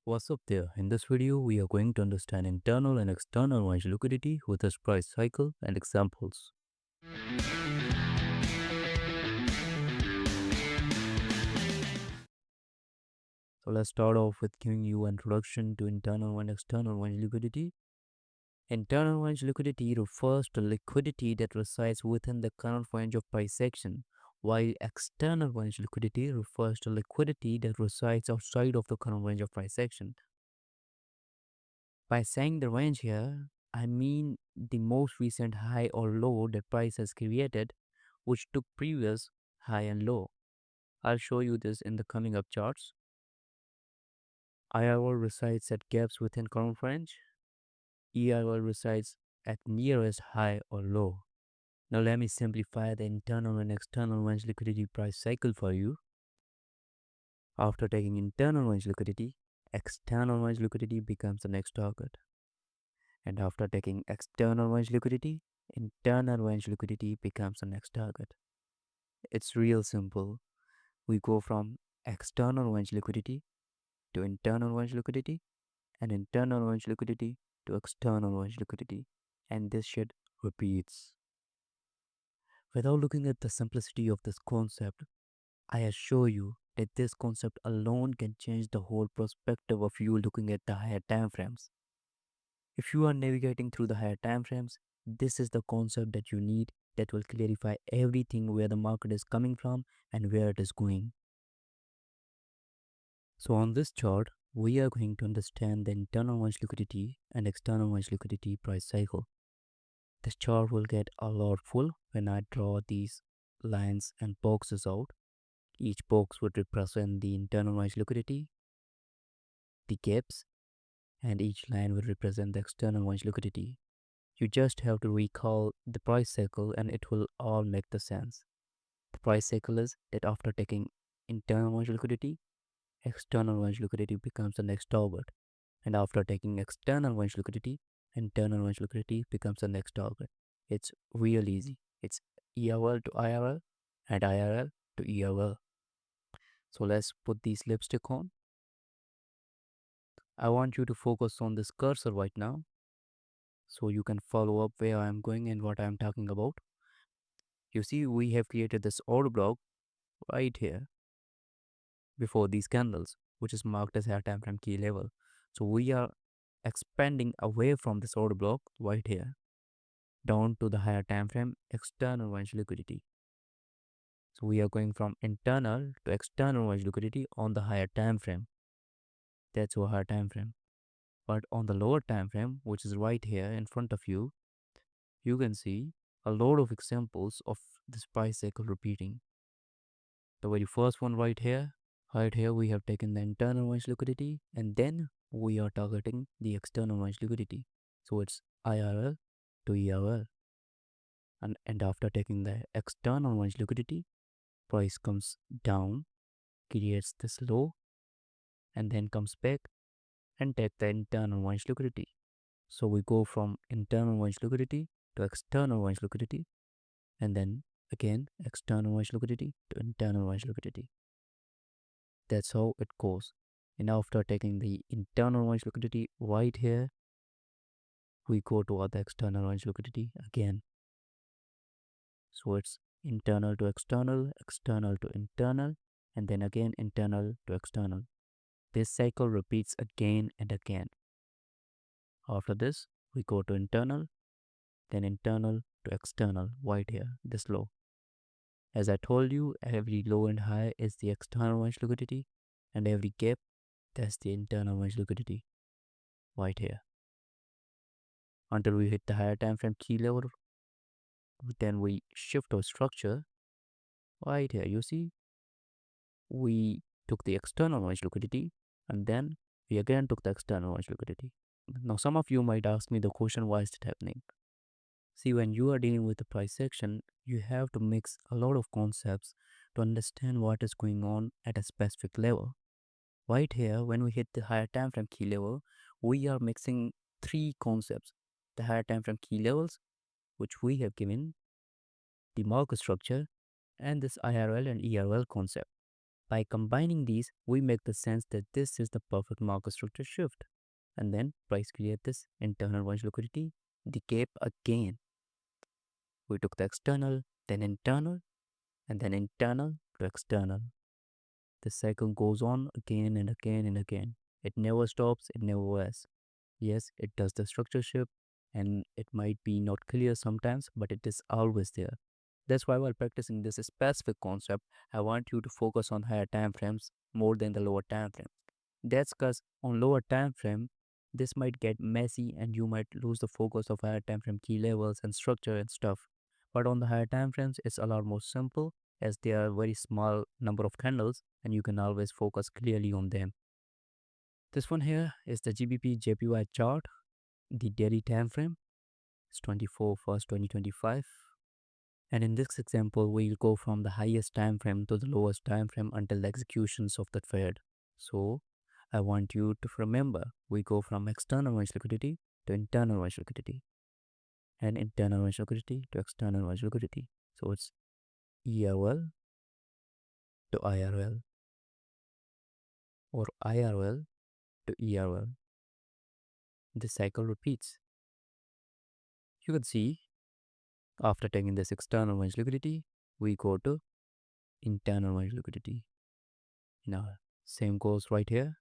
What's up there? In this video, we are going to understand internal and external range liquidity with its price cycle and examples. So let's start off with giving you an introduction to internal and external range liquidity. Internal range liquidity refers to liquidity that resides within the current range of price action, while external range liquidity refers to liquidity that resides outside of the current range of price action. By saying the range here, I mean the most recent high or low that price has created, which took previous high and low. I'll show you this in the coming up charts. IRL resides at gaps within current range. ERL resides at nearest high or low. Now let me simplify the internal and external range liquidity price cycle for you. After taking internal range liquidity, external range liquidity becomes the next target. And after taking external range liquidity, internal range liquidity becomes the next target. It's real simple. We go from external range liquidity to internal range liquidity and internal range liquidity to external range liquidity, and this shit repeats. Without looking at the simplicity of this concept, I assure you that this concept alone can change the whole perspective of you looking at the higher time frames. If you are navigating through the higher time frames, this is the concept that you need that will clarify everything where the market is coming from and where it is going. So on this chart, we are going to understand the internal range liquidity and external range liquidity price cycle. This chart will get a lot full when I draw these lines and boxes out. Each box would represent the internal range liquidity, the gaps, and each line will represent the external range liquidity. You just have to recall the price cycle and it will all make the sense. The price cycle is that after taking internal range liquidity, external range liquidity becomes the next target. And after taking external range liquidity, internal range liquidity becomes the next target. It's real easy. It's ERL to IRL and IRL to ERL. So let's put these lipstick on. I want you to focus on this cursor right now so you can follow up where I am going and what I am talking about. You see, we have created this order block right here before these candles, which is marked as higher time frame key level. So we are expanding away from this order block right here down to the higher time frame external range liquidity. So we are going from internal to external range liquidity on the higher time frame. That's our higher time frame. But on the lower time frame, which is right here in front of you, you can see a lot of examples of this price cycle repeating. The very first one right here we have taken the internal range liquidity and then we are targeting the external range liquidity. So it's IRL to ERL. And after taking the external range liquidity, price comes down, creates this low, and then comes back and take the internal range liquidity. So we go from internal range liquidity to external range liquidity, and then again external range liquidity to internal range liquidity. That's how it goes. And after taking the internal range liquidity right here, we go to the external range liquidity again. So it's internal to external, external to internal, and then again internal to external. This cycle repeats again and again. After this, we go to internal, then internal to external, right here, this low. As I told you, every low and high is the external range liquidity, and every gap, that's the internal range liquidity, right here. Until we hit the higher time frame key level, then we shift our structure right here. You see, we took the external range liquidity, and then we again took the external range liquidity. Now, some of you might ask me the question, why is it happening? See, when you are dealing with the price action, you have to mix a lot of concepts to understand what is going on at a specific level. Right here, when we hit the higher time frame key level, we are mixing three concepts: the higher time frame key levels, which we have given, the market structure, and this IRL and ERL concept. By combining these, we make the sense that this is the perfect market structure shift. And then price create this internal range liquidity, the gap again. We took the external, then internal, and then internal to external. The cycle goes on again and again and again. It never stops, it never ends. Yes, it does the structure shift, and it might be not clear sometimes, but it is always there. That's why while practicing this specific concept, I want you to focus on higher time frames more than the lower time frame. That's because on lower time frame, this might get messy and you might lose the focus of higher time frame key levels and structure and stuff. But on the higher time frames, it's a lot more simple as there are very small number of candles and you can always focus clearly on them. This one here is the GBP JPY chart. The daily time frame is 24/1/2025. And in this example, we'll go from the highest time frame to the lowest time frame until the executions of the trade. So I want you to remember we go from external range liquidity to internal range liquidity and internal range liquidity to external range liquidity. So it's ERL to IRL or IRL to ERL. This cycle repeats. You can see after taking this external range liquidity, we go to internal range liquidity. Now, same goes right here,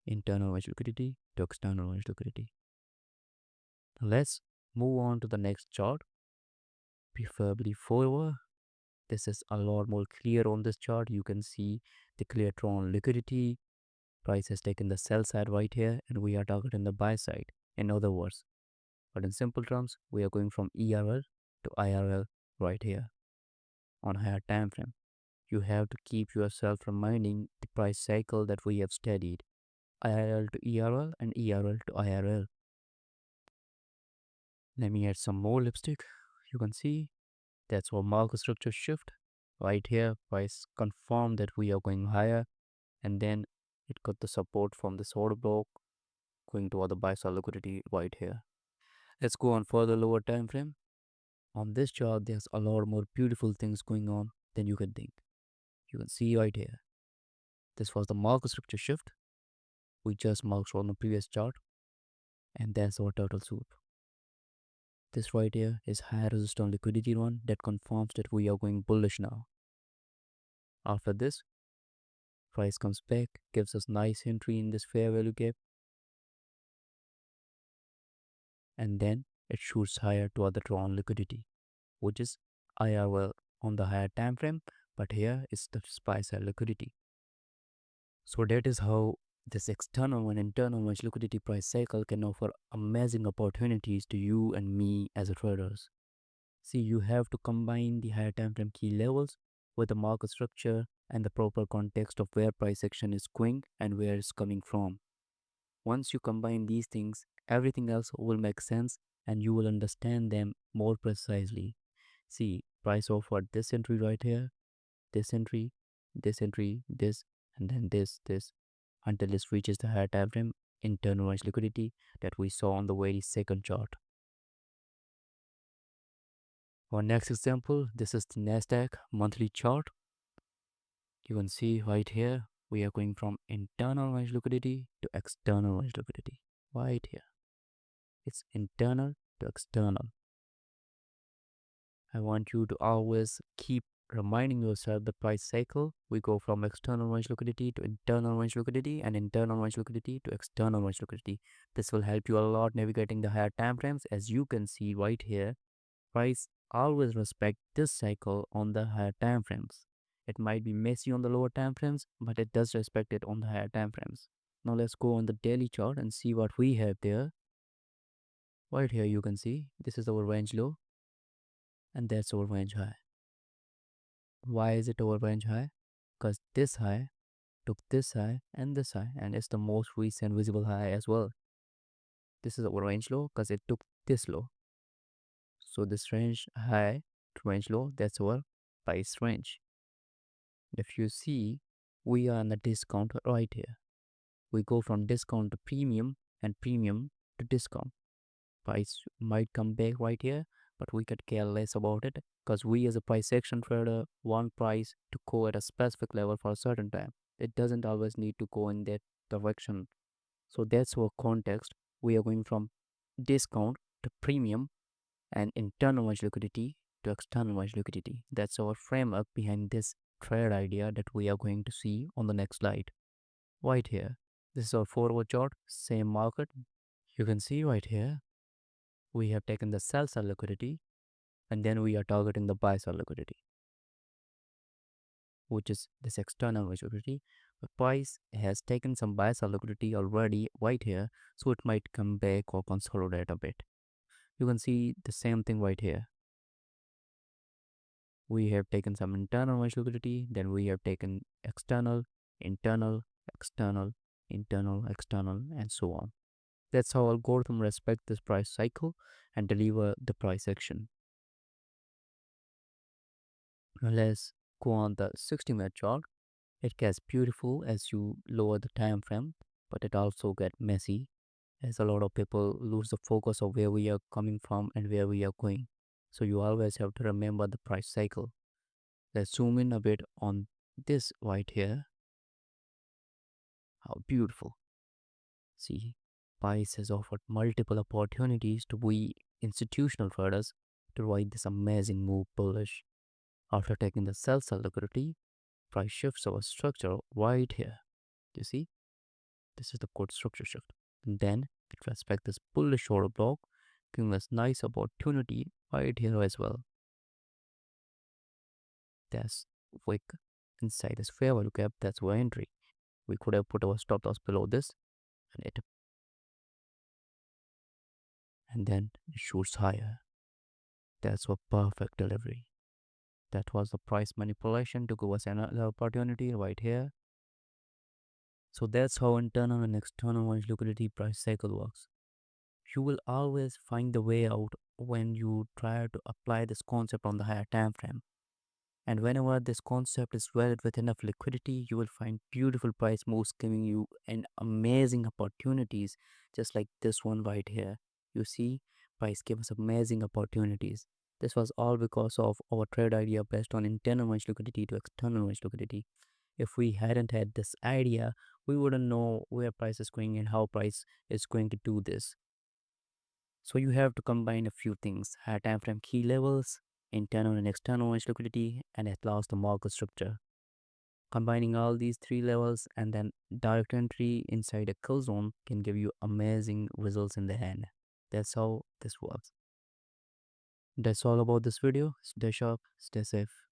internal range liquidity to external range liquidity. Let's move on to the next chart, preferably 4 hour. This is a lot more clear on this chart. You can see the clear drawn liquidity. Price has taken the sell side right here and we are targeting the buy side. In other words, but in simple terms, we are going from ERL to IRL right here on higher time frame. You have to keep yourself reminding the price cycle that we have studied. IRL to ERL and ERL to IRL. Let me add some more lipstick. You can see that's our market structure shift. Right here, price confirmed that we are going higher and then it got the support from this order block going to other buy side liquidity right here. Let's go on further lower time frame. On this chart, there's a lot more beautiful things going on than you can think. You can see right here. This was the market structure shift we just marked on the previous chart, and that's our turtle soup. This right here is high resistance liquidity one that confirms that we are going bullish now. After this, price comes back, gives us nice entry in this fair value gap, and then it shoots higher to other drawn liquidity, which is IRL on the higher time frame, but here is the buy side liquidity. So that is how this external and internal range liquidity price cycle can offer amazing opportunities to you and me as traders. See, you have to combine the higher time frame key levels with the market structure and the proper context of where price action is going and where it's coming from. Once you combine these things, everything else will make sense and you will understand them more precisely. See, price offered this entry right here, this entry, this entry, this, and then this, until this reaches the higher time frame internal range liquidity that we saw on the very second chart. Our next example, this is the Nasdaq monthly chart. You can see right here, we are going from internal range liquidity to external range liquidity. Right here. It's internal to external. I want you to always keep reminding yourself the price cycle. We go from external range liquidity to internal range liquidity and internal range liquidity to external range liquidity. This will help you a lot navigating the higher time frames. As you can see right here, price always respect this cycle on the higher time frames. It might be messy on the lower time frames, but it does respect it on the higher time frames. Now let's go on the daily chart and see what we have there. Right here you can see this is our range low and that's our range high. Why is it our range high? Because this high took this high and this high, and it's the most recent visible high as well. This is our range low because it took this low. So this range high to range low, that's our price range. If you see, we are on the discount right here. We go from discount to premium and premium to discount. Price might come back right here, but we could care less about it because we as a price action trader want price to go at a specific level for a certain time. It doesn't always need to go in that direction. So that's our context. We are going from discount to premium and internal edge liquidity to external edge liquidity. That's our framework behind this trade idea that we are going to see on the next slide. Right here. This is our forward chart, same market. You can see right here, we have taken the sell side liquidity and then we are targeting the buy side liquidity, which is this external liquidity. The price has taken some buy side liquidity already right here, so it might come back or consolidate a bit. You can see the same thing right here. We have taken some internal liquidity, then we have taken external, internal, external, internal, external, and so on. That's how algorithm respect this price cycle and deliver the price action. Now let's go on the 60-minute chart. It gets beautiful as you lower the time frame, but it also gets messy as a lot of people lose the focus of where we are coming from and where we are going. So you always have to remember the price cycle. Let's zoom in a bit on this right here. How beautiful. See, Price has offered multiple opportunities to we institutional traders to ride this amazing move bullish. After taking the sell side liquidity, price shifts our structure right here. You see, this is the code structure shift. And then it respects this bullish order block, giving us nice opportunity right here as well. That's wick inside this fair value gap. That's our entry. We could have put our stop loss below this, and then it shoots higher. That's a perfect delivery. That was the price manipulation to give us another opportunity right here. So that's how internal and external liquidity price cycle works. You will always find the way out when you try to apply this concept on the higher time frame. And whenever this concept is valid with enough liquidity, you will find beautiful price moves giving you an amazing opportunities, just like this one right here. You see, price gave us amazing opportunities. This was all because of our trade idea based on internal range liquidity to external range liquidity. If we hadn't had this idea, we wouldn't know where price is going and how price is going to do this. So you have to combine a few things: high time frame key levels, internal and external range liquidity, and at last the market structure. Combining all these three levels and then direct entry inside a kill zone can give you amazing results in the end. That's how this works. That's all about this video. Stay sharp, stay safe.